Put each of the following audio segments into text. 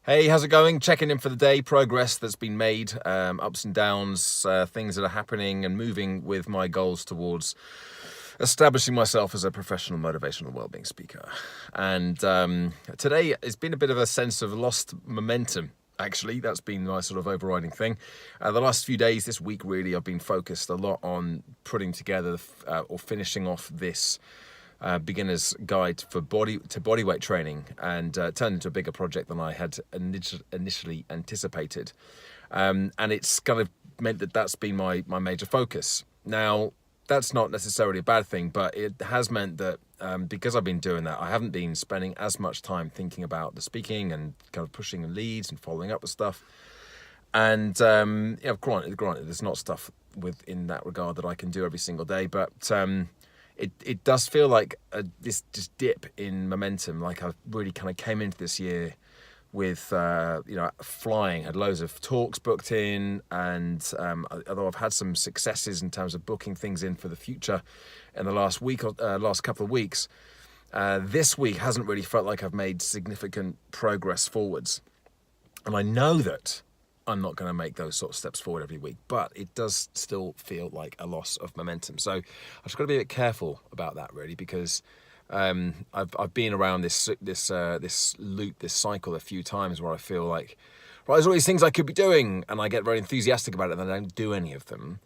Hey, how's it going? Checking in for the day, progress that's been made, ups and downs, things that are happening and moving with my goals towards establishing myself as a professional motivational wellbeing speaker. And today it's been a bit of a sense of lost momentum. Actually, that's been my sort of overriding thing. The last few days, this week really, I've been focused a lot on putting together or finishing off this beginner's guide for bodyweight training, and turned into a bigger project than I had initially anticipated. And it's kind of meant that that's been my major focus. Now, that's not necessarily a bad thing, but it has meant that because I've been doing that, I haven't been spending as much time thinking about the speaking and kind of pushing leads and following up with stuff. And granted, there's not stuff within that regard that I can do every single day, but it does feel like this just dip in momentum. Like I really kind of came into this year with flying, had loads of talks booked in, and although I've had some successes in terms of booking things in for the future in the last couple of weeks, this week hasn't really felt like I've made significant progress forwards. And I know that I'm not going to make those sort of steps forward every week, but it does still feel like a loss of momentum. So I've just got to be a bit careful about that, really, because I've been around this loop, this cycle a few times where I feel like, right, there's all these things I could be doing, and I get very enthusiastic about it, and then I don't do any of them.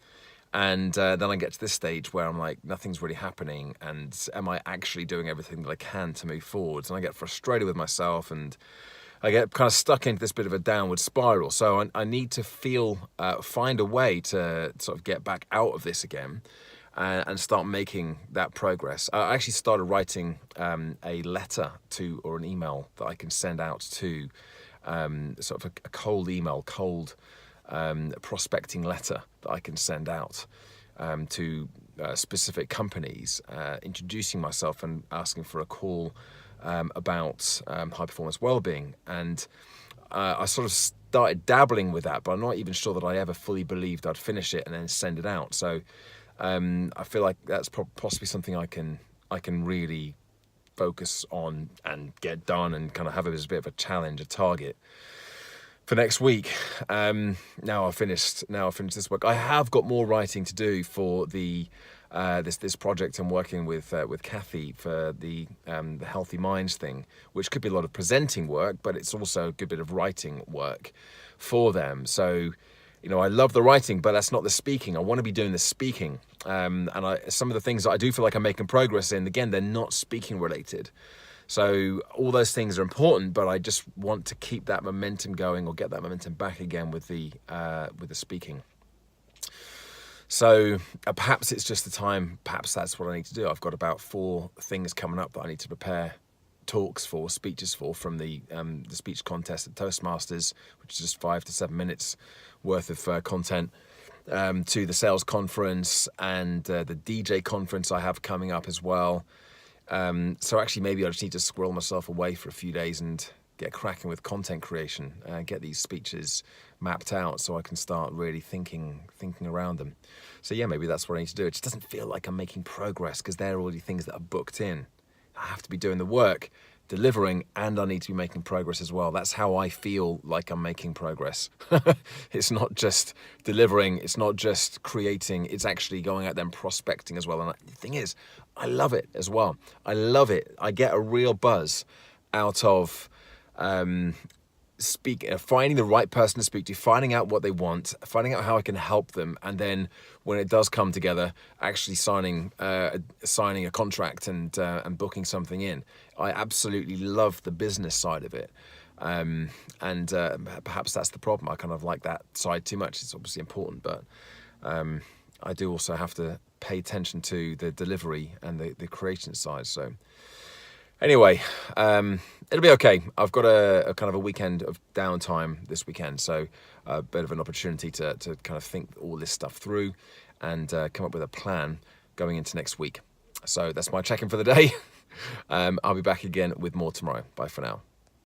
And then I get to this stage where I'm like, nothing's really happening, and am I actually doing everything that I can to move forwards? And I get frustrated with myself, and I get kind of stuck into this bit of a downward spiral. So I need to find a way to sort of get back out of this again and start making that progress. I actually started writing a letter or an email that I can send out to sort of a cold email, prospecting letter that I can send out to specific companies, introducing myself and asking for a call about high performance wellbeing. And I sort of started dabbling with that, but I'm not even sure that I ever fully believed I'd finish it and then send it out. So I feel like that's possibly something I can really focus on and get done, and kind of have it as a bit of a challenge, a target for next week. Now I've finished this work. I have got more writing to do for the this project I'm working with Kathy for the Healthy Minds thing, which could be a lot of presenting work, but it's also a good bit of writing work for them. So, I love the writing, but that's not the speaking. I want to be doing the speaking. And some of the things that I do feel like I'm making progress in, again, they're not speaking related. So all those things are important, but I just want to keep that momentum going, or get that momentum back again with the speaking. So perhaps it's just the time, perhaps that's what I need to do. I've got about 4 things coming up that I need to prepare speeches for, from the speech contest at Toastmasters, which is just 5 to 7 minutes worth of content, to the sales conference and the DJ conference I have coming up as well. So actually maybe I just need to squirrel myself away for a few days and get cracking with content creation, get these speeches mapped out so I can start really thinking around them. So yeah, maybe that's what I need to do. It just doesn't feel like I'm making progress because they're already things that are booked in. I have to be doing the work, delivering, and I need to be making progress as well. That's how I feel like I'm making progress. It's not just delivering, it's not just creating, it's actually going out there and prospecting as well. And the thing is, I love it as well. I love it. I get a real buzz out of finding the right person to speak to, finding out what they want, finding out how I can help them, and then when it does come together, actually signing a contract and booking something in. I absolutely love the business side of it, and perhaps that's the problem. I kind of like that side too much. It's obviously important, but I do also have to pay attention to the delivery and the creation side. So anyway, it'll be okay. I've got a kind of a weekend of downtime this weekend, so a bit of an opportunity to kind of think all this stuff through and come up with a plan going into next week. So that's my check-in for the day. I'll be back again with more tomorrow. Bye for now.